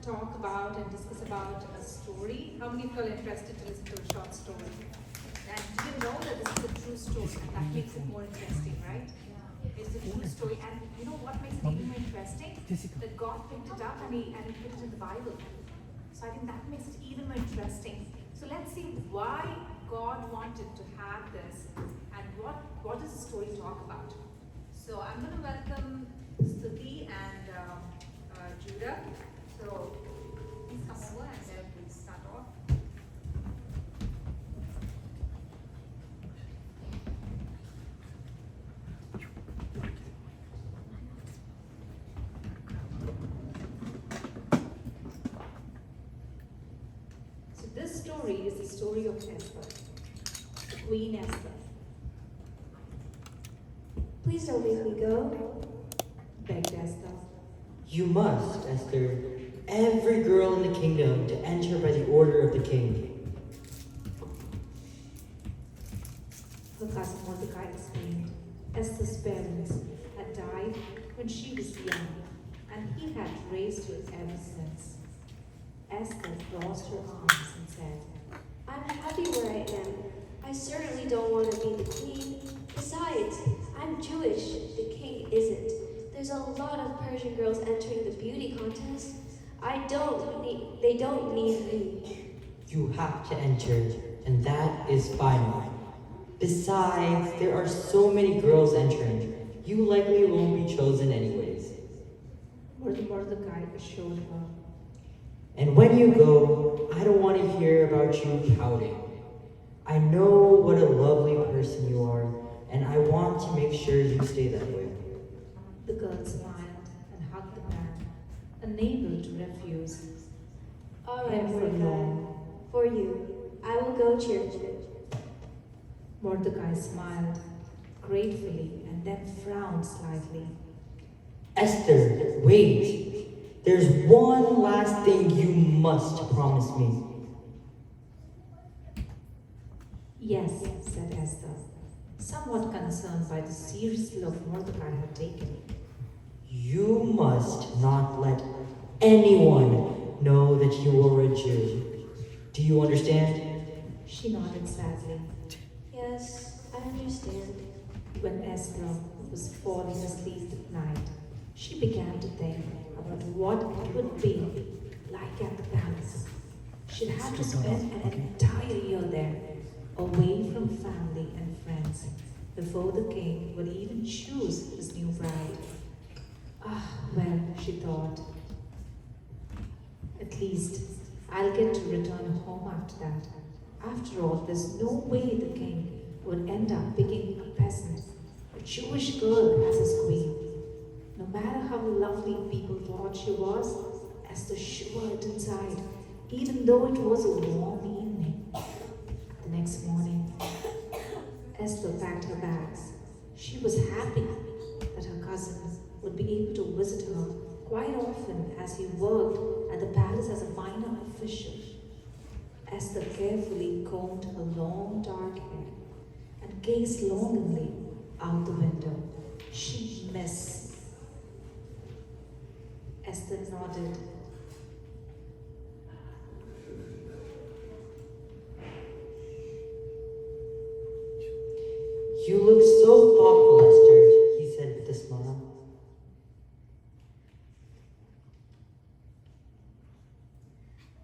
talk about and discuss about a story. How many of you are interested to listen to a short story? And do you know that this is a true story? And that makes it more interesting, right? It's a true story. And you know what makes it even more interesting? That God picked it up and he put it in the Bible. So I think that makes it even more interesting. So let's see why God wanted to have this and what does the story talk about. So I'm going to welcome Stuti and Judah. So please come over and then we'll start off. So this story is the story of Esther, Queen Esther. Please don't make me go, Begged Esther. You must, Esther, every girl in the kingdom to enter by the order of the king. Her cousin Mordecai explained Esther's parents had died when she was young, and he had raised her ever since. Esther crossed her arms and said, I'm happy where I am. I certainly don't want to be the queen. Besides, I'm Jewish. The king isn't. There's a lot of Persian girls entering the beauty contest. They don't need me. You have to enter, and that is final. Besides, there are so many girls entering. You likely won't be chosen anyways. Mordecai assured her. And when you go, I don't want to hear about you pouting. I know what a lovely person you are, and I want to make sure you stay that way. The girl smiled and hugged the man, unable to refuse. All right, For Mordecai. long. For you, I will go cheerfully. Mordecai smiled gratefully and then frowned slightly. Esther, wait. There's one last thing you must promise me. Yes, said Esther, somewhat concerned by the serious look Mordecai had taken. You must not let anyone know that you are a Jew. Do you understand? She nodded sadly. Yes, I understand. When Esther was falling asleep at night, she began to think about what it would be like at the palace. She'd have to spend an entire year there, away from family and friends, before the king would even choose his new bride. Ah, well, she thought, at least I'll get to return home after that. After all, there's no way the king would end up picking a peasant, a Jewish girl, as his queen. No matter how lovely people thought she was, Esther shivered inside, even though it was a warm evening. The next morning, Esther packed her bags. She was happy that her cousin would be able to visit her quite often as he worked at the palace as a minor official. Esther carefully combed her long dark hair and gazed longingly out the window. She'd miss. Esther nodded. You look so thoughtful, Esther, he said with a smile.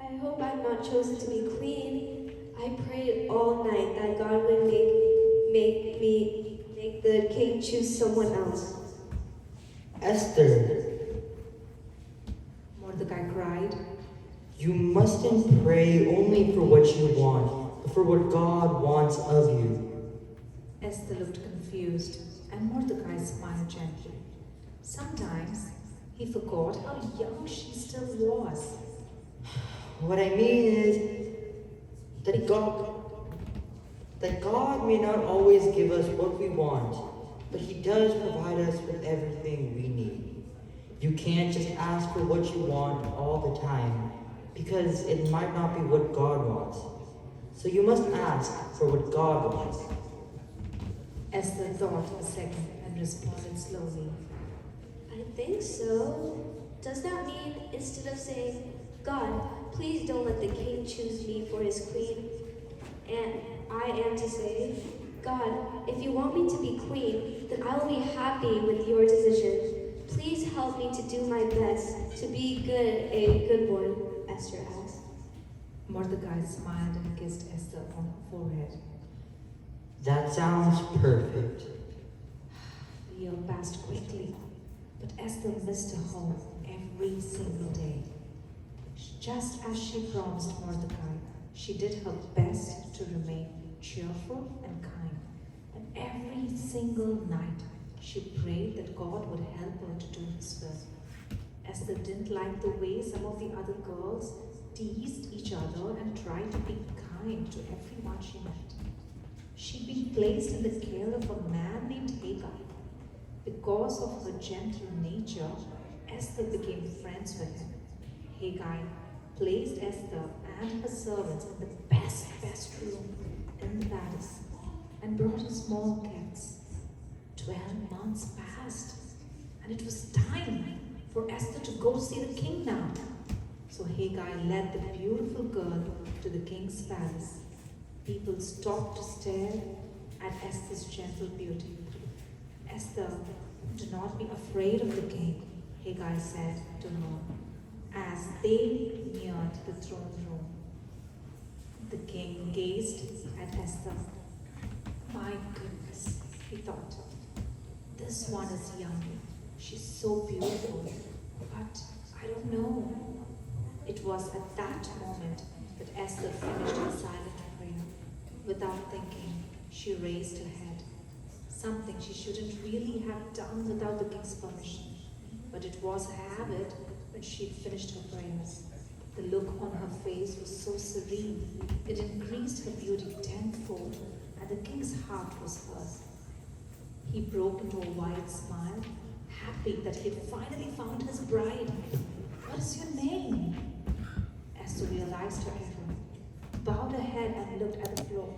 I hope I'm not chosen to be queen. I prayed all night that God would make the king choose someone else. Esther, Mordecai cried. you mustn't pray only for what you want, but for what God wants of you. Esther looked confused, and Mordecai smiled gently. Sometimes he forgot how young she still was. What I mean is that God may not always give us what we want, but He does provide us with everything we need. You can't just ask for what you want all the time, because it might not be what God wants. So you must ask for what God wants. Esther thought a second and responded slowly. I think so. Does that mean instead of saying, God, please don't let the king choose me for his queen. And I am to say, God, if you want me to be queen, then I will be happy with your decision. Please help me to do my best to be a good one, Esther asked. Mordecai smiled and kissed Esther on her forehead. That sounds perfect. The year passed quickly, but Esther missed her home every single day. Just as she promised Mordecai, she did her best to remain cheerful and kind. And every single night, she prayed that God would help her to do his will. Esther didn't like the way some of the other girls teased each other and tried to be kind to everyone she met. She'd been placed in the care of a man named Hagar. Because of her gentle nature, Esther became friends with him. Hagar placed Esther and her servants in the best room in the palace and brought in small kids. 12 months passed, and it was time for Esther to go see the king now. So Hagar led the beautiful girl to the king's palace. People stopped to stare at Esther's gentle beauty. Esther, do not be afraid of the king, Hagar said to her as they neared the throne room. The king gazed at Esther. My goodness, he thought. This one is young. She's so beautiful. But I don't know. It was at that moment that Esther finished her silent prayer. Without thinking, she raised her head. Something she shouldn't really have done without the king's permission. But it was a habit when she finished her prayers. The look on her face was so serene, it increased her beauty tenfold, and the king's heart was hers. He broke into a wide smile, happy that he had finally found his bride. What is your name? Esther realized her error, bowed her head and looked at the floor.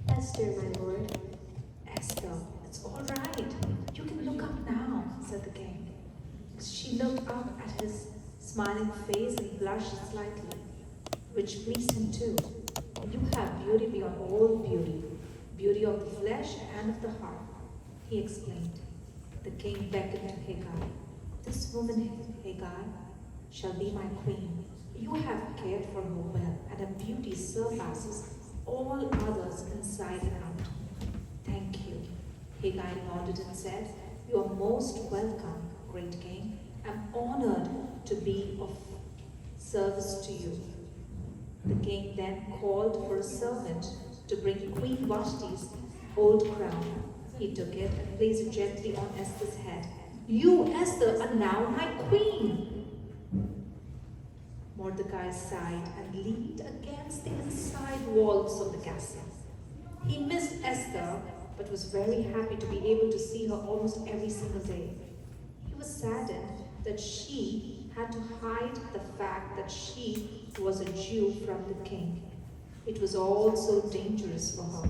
Esther, my lord. Esther, it's all right. You can look up now, said the king. She looked up at his smiling face and blushed slightly, which pleased him too. You have beauty beyond all beauty, beauty of the flesh and of the heart, he explained. The king beckoned to Hagar. This woman, Hagar, shall be my queen. You have cared for her well, and her beauty surpasses all others inside and out. Thank you. Hagar nodded and said, You are most welcome, great king. I'm honored to be of service to you. The king then called for a servant to bring Queen Vashti's old crown. He took it and placed it gently on Esther's head. You, Esther, are now my queen. Mordecai sighed and leaned against the inside walls of the castle. He missed Esther, but was very happy to be able to see her almost every single day. He was saddened that she had to hide the fact that she was a Jew from the king. It was all so dangerous for her,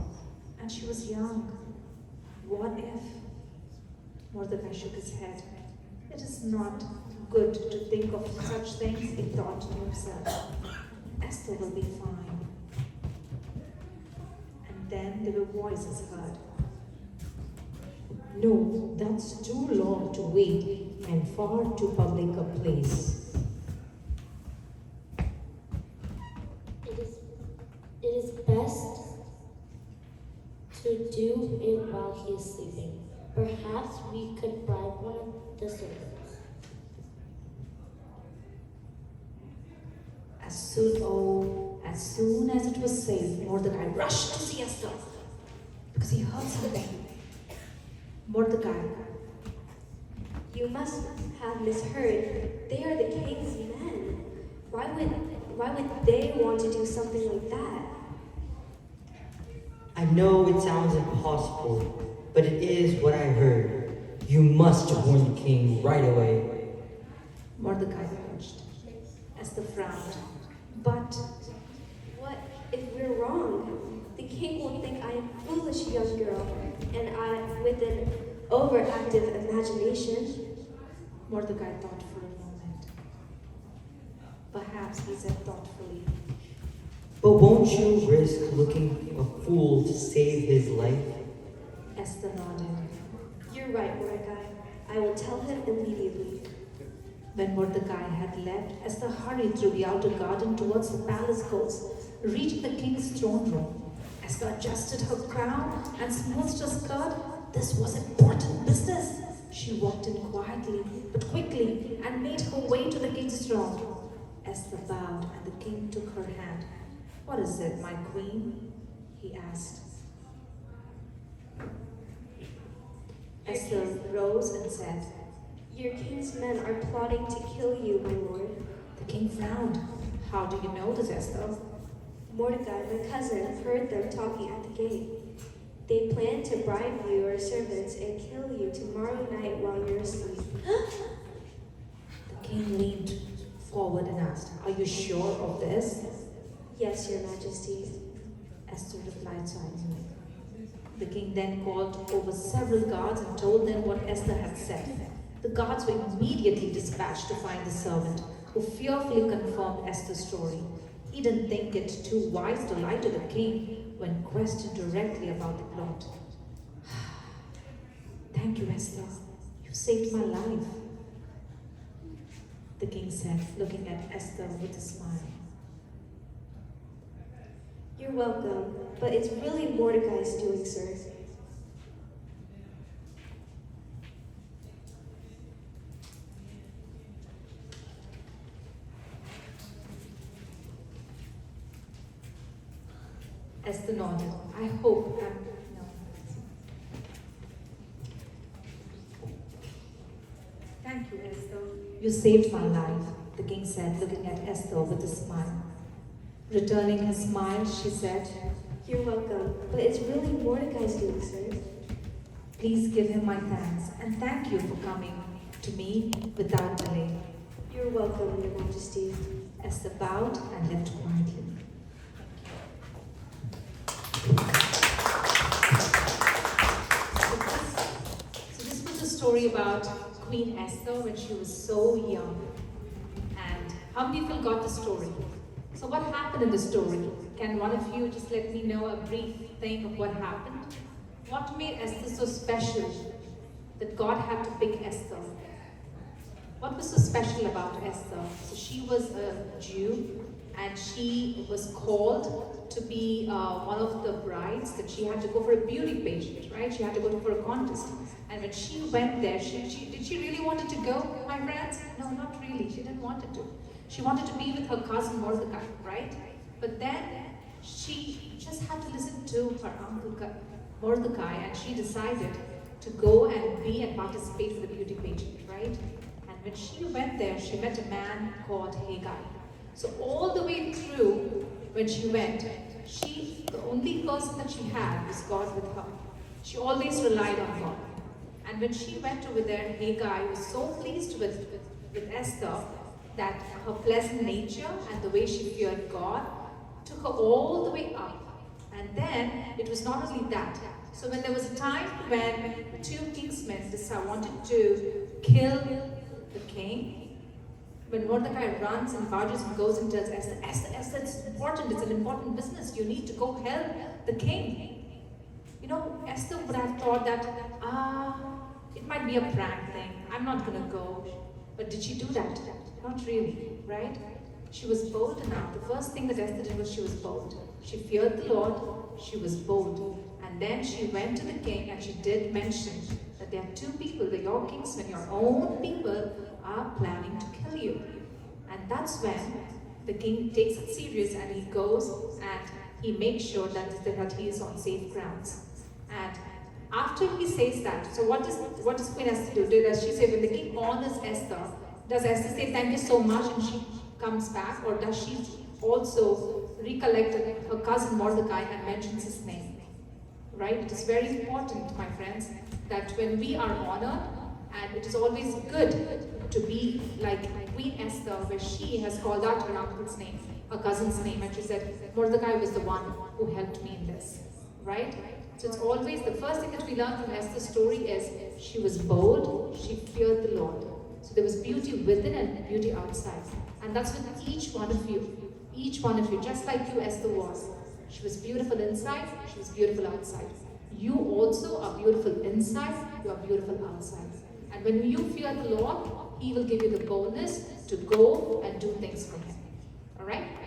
and she was young. What if? Mordecai shook his head. It is not good to think of such things, he thought to himself. Esther will be fine. And then there were voices heard. No, that's too long to wait and far too public a place. It is best to do it while he is sleeping. Perhaps we could bribe one of the servants. As soon as it was safe, Mordecai rushed to see Esther because he heard something. Mordecai, You must have misheard. They are the king's men. Why would they want to do something like that? I know it sounds impossible, but it is what I heard. You must warn the king right away. Mordecai urged. Esther frowned. But What if we're wrong? The king will think I am a foolish young girl, and I with an overactive imagination. Mordecai thought for a moment. Perhaps, he said thoughtfully. But won't you risk looking a fool to save his life? Esther nodded. You're right, Mordecai. I will tell him immediately. When Mordecai had left, Esther hurried through the outer garden towards the palace courts, reaching the king's throne room. Esther adjusted her crown and smoothed her skirt. This was important business. She walked in quietly but quickly and made her way to the king's throne. Esther bowed and the king took her hand. "What is it, my queen?" he asked. Esther rose and said, Your king's men are plotting to kill you, my lord. The king frowned. "How do you know this, Esther?" Mordecai, my cousin, heard them talking at the gate. They plan to bribe you or servants and kill you tomorrow night while you're asleep. The king leaned forward and asked, "Are you sure of this?" Yes, your majesty. Esther replied silently. The king then called over several guards and told them what Esther had said. The guards were immediately dispatched to find the servant, who fearfully confirmed Esther's story. He didn't think it too wise to lie to the king when questioned directly about the plot. "Thank you, Esther. You saved my life," the king said, looking at Esther with a smile. You're welcome, but it's really Mordecai's doing, sir. Esther nodded. "I hope I'm no. Thank you, Esther. You saved my life," the king said, looking at Esther with a smile. Returning his smile, she said, You're welcome, but it's really Mordecai's doing, sir. "Please give him my thanks and thank you for coming to me without delay." You're welcome, your majesty. Esther bowed and left quietly. So this was a story about Queen Esther when she was so young. And how many people got the story? So what happened in the story? Can one of you just let me know a brief thing of what happened? What made Esther so special that God had to pick Esther? What was so special about Esther? So she was a Jew and she was called to be one of the brides that she had to go for a beauty pageant, right? She had to go for a contest. And when she went there, did she really wanted to go, my friends? No, not really. She didn't want to. She wanted to be with her cousin Mordecai, right? But then she just had to listen to her uncle Mordecai, and she decided to go and be and participate for the beauty pageant, right? And when she went there, she met a man called Haggai. So all the way through, when she went, the only person that she had was God with her. She always relied on God. And when she went over there, Haggai was so pleased with Esther that her pleasant nature and the way she feared God took her all the way up. And then it was not only that. So when there was a time when two kingsmen wanted to kill the king, when Mordecai runs and barges and goes and tells Esther, Esther, it's important, it's an important business, you need to go help the king. You know, Esther would have thought that, it might be a prank thing, I'm not going to go. But did she do that? Not really, right? She was bold enough. The first thing that Esther did was she was bold. She feared the Lord, she was bold. And then she went to the king and she did mention that there are two people, your kingsmen, your own people, are planning to kill you. And that's when the king takes it serious and he goes and he makes sure that he is on safe grounds. And after he says that, so what does Queen Esther do? Does she say, when the king honors Esther, does Esther say thank you so much and she comes back, or does she also recollect her cousin Mordecai and mentions his name? Right? It is very important, my friends, that when we are honored, and it is always good to be like Queen Esther, where she has called out her uncle's name, her cousin's name, and she said, Mordecai was the one who helped me in this. Right? So it's always, the first thing that we learn from Esther's story is she was bold, she feared the Lord. So there was beauty within and beauty outside. And that's with each one of you. Each one of you, just like you, Esther was. She was beautiful inside, she was beautiful outside. You also are beautiful inside, you are beautiful outside. And when you fear the Lord, He will give you the boldness to go and do things for Him. Alright?